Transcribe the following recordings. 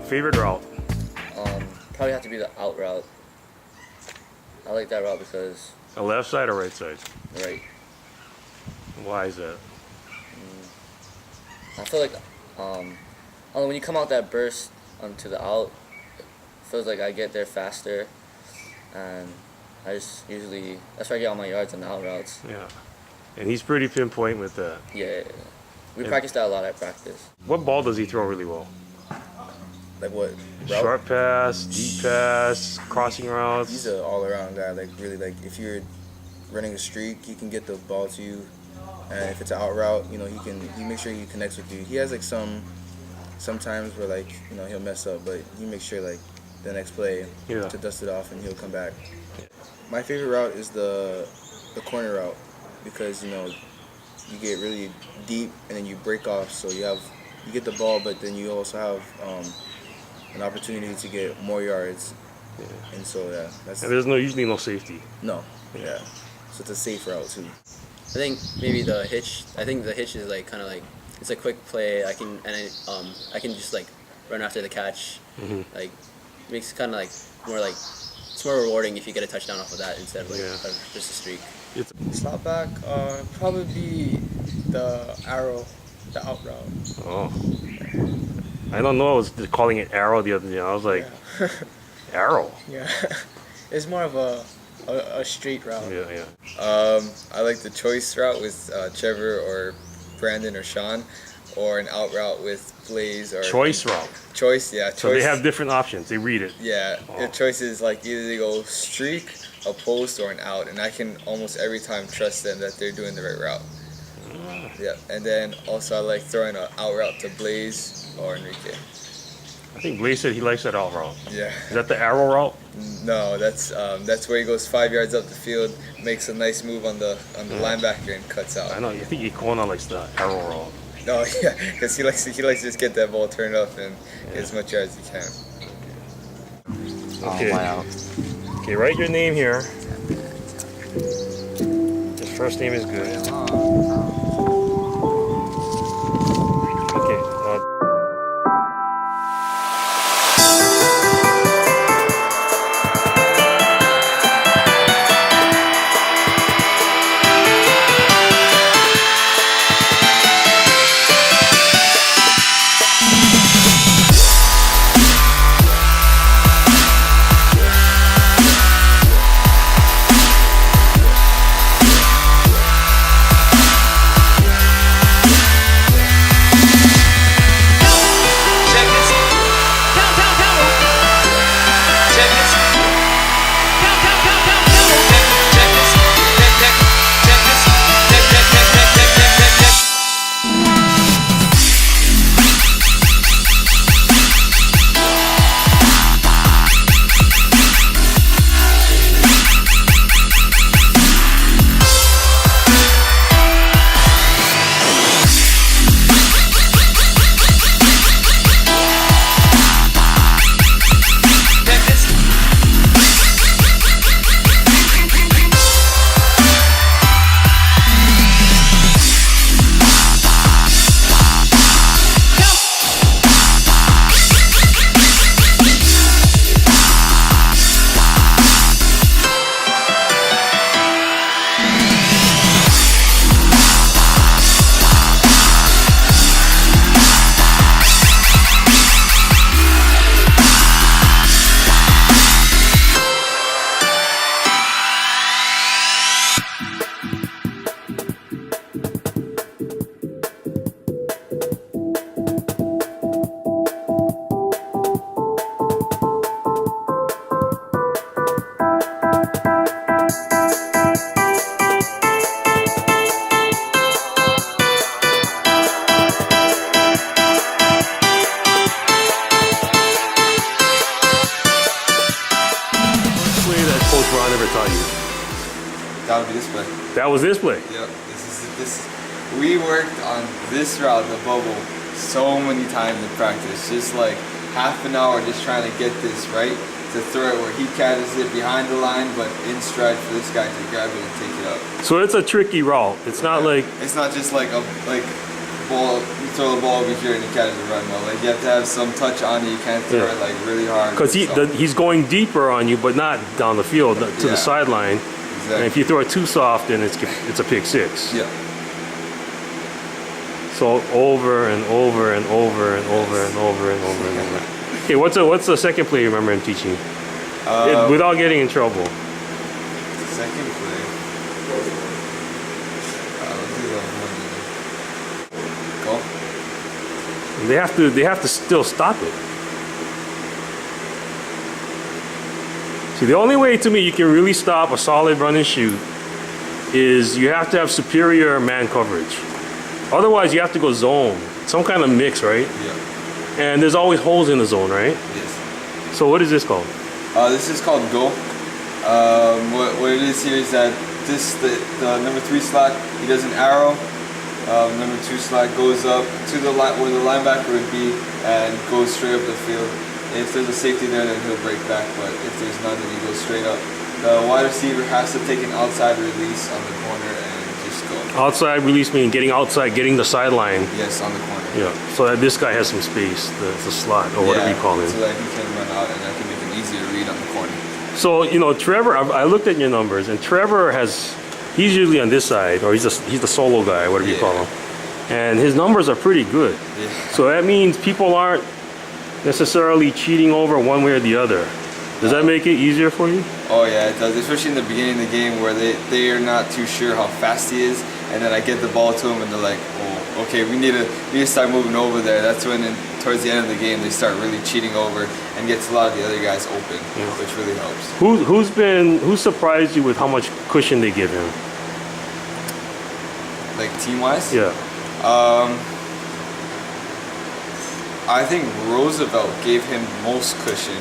Favorite route? Probably have to be the out route. I like that route because A left side or right side? right. Why is that? I feel like when you come out that burst onto the out, it feels like I get there faster, and I just usually that's where I get all my yards on the out routes. Yeah. And he's pretty pinpoint with that. Yeah. We practice that a lot at practice. What ball does he throw really well? Like what? Short pass, deep pass, crossing routes. He's an all-around guy. Like really, like if you're running a streak, he can get the ball to you, and if it's an out route, you know, he makes sure he connects with you. He has like sometimes where like he'll mess up, but he makes sure like the next play to dust it off and he'll come back. My favorite route is the corner route because you get really deep and then you break off, so you get the ball, but then you also have an opportunity to get more yards. Yeah. And so that's. And there's usually no safety. No. Yeah. So it's a safe route too. I think maybe the hitch. I think the hitch is like kind of like it's a quick play. I can just like run after the catch. Like makes it kind of like it's more rewarding if you get a touchdown off of that instead of of just a streak. Slot back, probably be the arrow, the out route. Oh. I don't know. I was just calling it arrow the other day. I was like, arrow. Yeah, it's more of a straight route. Yeah. I like the choice route with Trevor or Brandon or Sean, or an out route with Blaze or Choice route. Choice, yeah. Choice. So they have different options. They read it. Yeah, the choice is like either they go streak, a post, or an out, and I can almost every time trust them that they're doing the right route. Yeah, and then also I like throwing an out route to Blaze or Enrique. I think Blaze said he likes that out route. Yeah. Is that the arrow route? No, that's where he goes 5 yards up the field, makes a nice move on the linebacker and cuts out. I know. I think Icona likes the arrow route. No, yeah, because he likes to just get that ball turned up and get as much yards as he can. Okay. Okay, write your name here. His first name is good. Okay. That would be this play. That was this play. Yep. This. We worked on this route, the bubble, so many times in practice. Just like half an hour just trying to get this right to throw it where he catches it behind the line, but in stride for this guy to grab it and take it up. So it's a tricky route. It's not like it's not just like throw the ball over here and you catch it right now. Like you have to have some touch on it. You can't throw it like really hard. Because he's going deeper on you, but not down the field to the sideline. Exactly. And if you throw it too soft, then it's a pick six. Yeah. So over and over and over and over and over and over and over. Okay, what's the second play you remember him teaching you? Without getting in trouble. Second play. Let's do that one. Go. They have to still stop it. See, the only way to me you can really stop a solid run and shoot is you have to have superior man coverage. Otherwise, you have to go zone, some kind of mix, right? Yeah. And there's always holes in the zone, right? Yes. So what is this called? This is called go. What it is here is that the number 3 slot, he does an arrow. Number 2 slot goes up to the line where the linebacker would be and goes straight up the field. If there's a safety there, then he'll break back. But if there's none, then he goes straight up. The wide receiver has to take an outside release on the corner and just go. Outside release meaning getting outside, getting the sideline. Yes, on the corner. Yeah. So that this guy has some space, the slot or whatever you call it. So that he can run out and that can make it easier to read on the corner. So Trevor, I looked at your numbers, and Trevor he's usually on this side, or he's the solo guy, whatever you call him, and his numbers are pretty good. Yeah. So that means people aren't necessarily cheating over one way or the other. Does that make it easier for you? Oh yeah, it does. Especially in the beginning of the game where they are not too sure how fast he is, and then I get the ball to him and they're like, oh, okay, we need to start moving over there. That's when towards the end of the game they start really cheating over and gets a lot of the other guys open, which really helps. Who's surprised you with how much cushion they give him? Like team-wise? Yeah. I think Roosevelt gave him most cushion,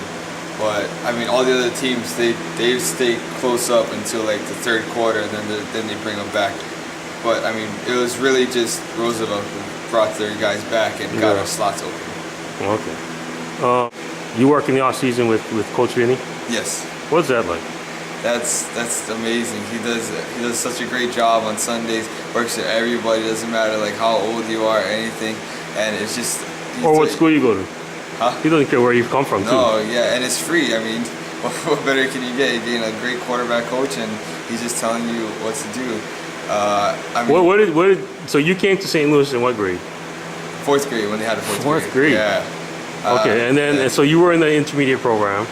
but I mean all the other teams they stay close up until like the third quarter, and then they bring them back. But I mean it was really just Roosevelt who brought their guys back and got our slots open. Okay. You work in the off season with Coach Vinny? Yes. What's that like? That's amazing. He does such a great job on Sundays. Works with everybody. Doesn't matter like how old you are or anything, and it's just. Or what school you go to? Huh? He doesn't care where you come from, too. No, yeah, and it's free. I mean, what better can you get? You're getting a great quarterback coach, and he's just telling you what to do. I mean, so you came to St. Louis in what grade? 4th grade when they had a 4th grade. Fourth grade. Yeah. Okay, and then and so you were in the intermediate program.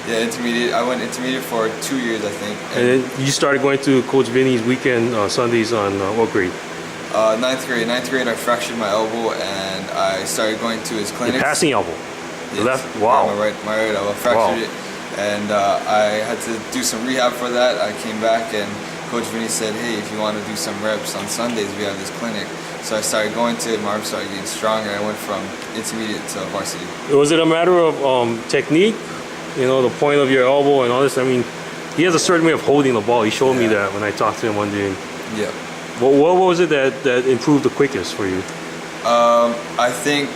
Yeah, intermediate. I went intermediate for 2 years, I think. And then you started going to Coach Vinny's weekend Sundays on what grade? 9th grade. 9th grade, I fractured my elbow, and I started going to his clinics. Your passing elbow. Yes. Wow. Yeah, my right elbow fractured it, and I had to do some rehab for that. I came back, and Coach Vinny said, "Hey, if you want to do some reps on Sundays, we have this clinic." So I started going to it. My arm started getting stronger. I went from intermediate to varsity. Was it a matter of technique? The point of your elbow and all this. I mean, he has a certain way of holding the ball. He showed me that when I talked to him one day. Yeah. What was it that improved the quickest for you? I think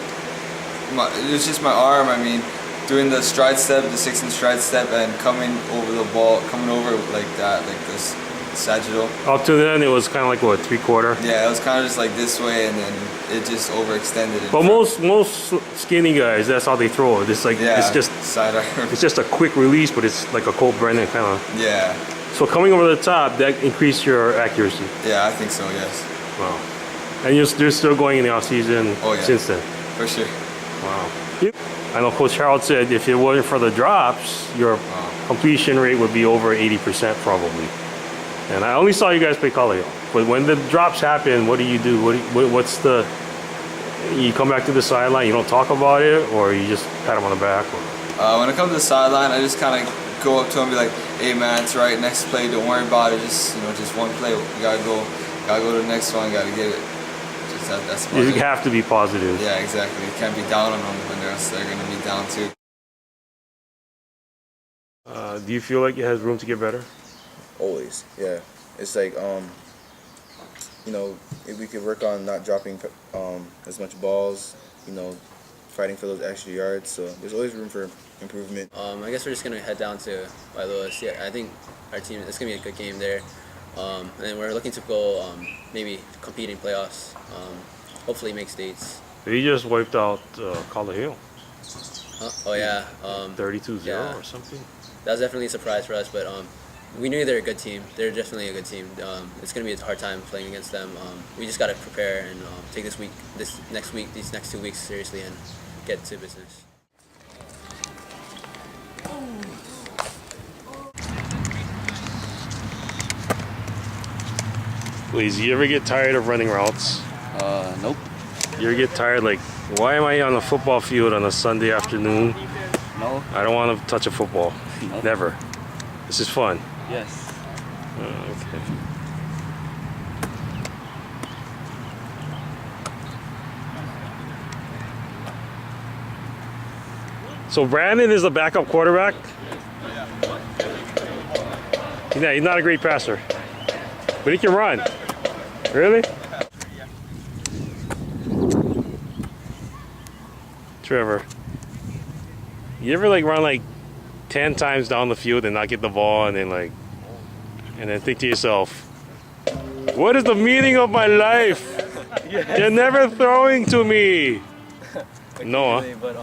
it was just my arm. I mean, doing the stride step, the 6-inch stride step, and coming over the ball, coming over like that, like this sagittal. Up to then, it was kind of like what, 3/4? Yeah, it was kind of just like this way, and then it just overextended. But most skinny guys, that's how they throw it. It's like it's just side arm. It's just a quick release, but it's like a Colt Brennan kind of. Yeah. So coming over the top, that increased your accuracy. Yeah, I think so. Yes. Wow. And you're still going in the off season since then. For sure. Wow. I know Coach Harold said if it wasn't for the drops, your completion rate would be over 80% probably. And I only saw you guys play college. But when the drops happen, what do you do? What's the? You come back to the sideline. You don't talk about it, or you just pat him on the back. Or? When it comes to the sideline, I just kind of go up to him and be like, "Hey man, it's right. Next play, don't worry about it. Just just one play. You gotta go to the next one. Gotta get it." Just that's about You it. have to be positive. Yeah, exactly. You can't be down on them when they're gonna be down too. Do you feel like it has room to get better? Always, yeah. It's like if we could work on not dropping as much balls, fighting for those extra yards. So there's always room for improvement. I guess we're just gonna head down to Louis. Yeah, I think our team. It's gonna be a good game there, and then we're looking to go maybe compete in playoffs. hopefully make states. They just wiped out Kalani. Oh yeah, 32-0 yeah. or something. That was definitely a surprise for us, but we knew they're a good team. They're definitely a good team. It's gonna be a hard time playing against them. We just gotta prepare and take these next 2 weeks seriously and get to business. Please, you ever get tired of running routes? Nope. You ever get tired, like, why am I on a football field on a Sunday afternoon? No. I don't want to touch a football. No. Never. This is fun. Yes. Okay. So Brandon is the backup quarterback? He's not a great passer. But he can run. Really? Trevor, you ever like run like 10 times down the field and not get the ball and then think to yourself, what is the meaning of my life? You're never throwing to me. No, huh? But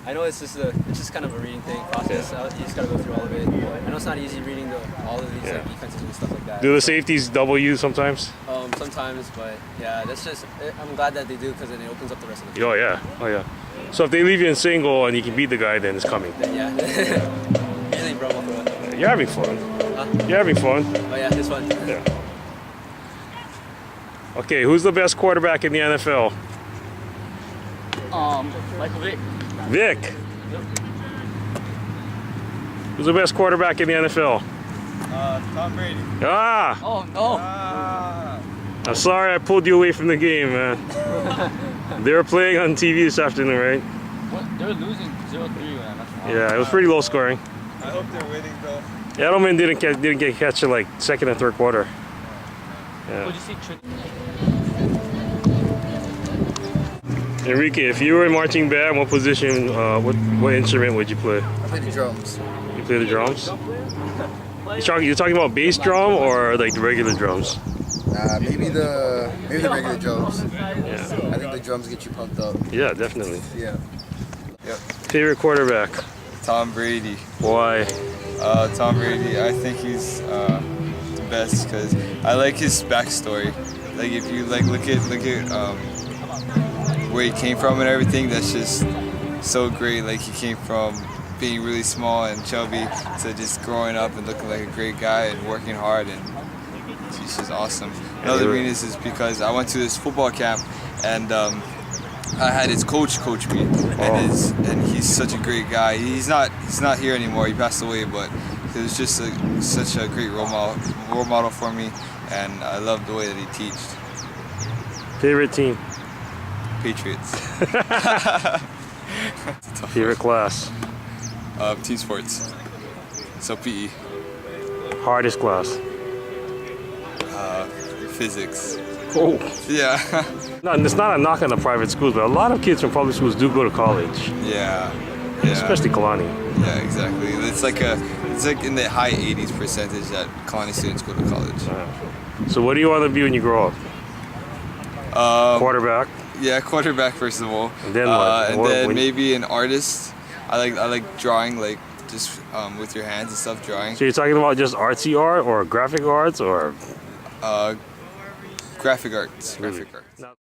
I know it's just kind of a reading thing process. You just gotta go through all of it. I know it's not easy reading all of these like, defenses and stuff like that. Do the safeties double you sometimes? Sometimes, but yeah, that's just. I'm glad that they do because then it opens up the rest of the field. Oh yeah, oh yeah. So if they leave you in single and you can beat the guy, then it's coming. Yeah. Usually Brum will throw it. You're having fun. You're having fun. Oh yeah, it's fun. Yeah. Okay, who's the best quarterback in the NFL? Michael Vick. Vic. Who's the best quarterback in the NFL? Tom Brady. Ah! Oh no. I'm sorry I pulled you away from the game, man. They were playing on TV this afternoon, right? What? They were losing 0-3 when Yeah, it was pretty low scoring. I hope they're winning though. Edelman didn't get catch in like second and third quarter. Yeah. Would you see Enrique, if you were in marching band, what position, what instrument would you play? I play the drums. You play the drums? You're talking about bass drum or like the regular drums? Maybe the regular drums. Yeah. I think the drums get you pumped up. Yeah, definitely. Yeah. Yep. Favorite quarterback? Tom Brady. Why? Tom Brady. I think he's the best because I like his backstory. Like if you like look at where he came from and everything, that's just so great. Like he came from being really small and chubby to just growing up and looking like a great guy and working hard, and it's just awesome. Another reason is because I went to this football camp and I had his coach me, and he's such a great guy. He's not here anymore. He passed away, but it was just such a great role model for me, and I love the way that he teaches. Favorite team? Patriots. Favorite class? Team sports. So PE. Hardest class? Physics. Oh. Yeah. No, it's not a knock on the private schools, but a lot of kids from public schools do go to college. Yeah. Especially Kalani. Yeah, exactly. It's like in the high 80s percentage that Kalani students go to college. So what do you want to be when you grow up? Quarterback? Yeah, quarterback first of all. And then what? And then maybe an artist. I like drawing, like just with your hands and stuff, drawing. So you're talking about just artsy art or graphic arts or? Graphic arts. Really? Graphic arts.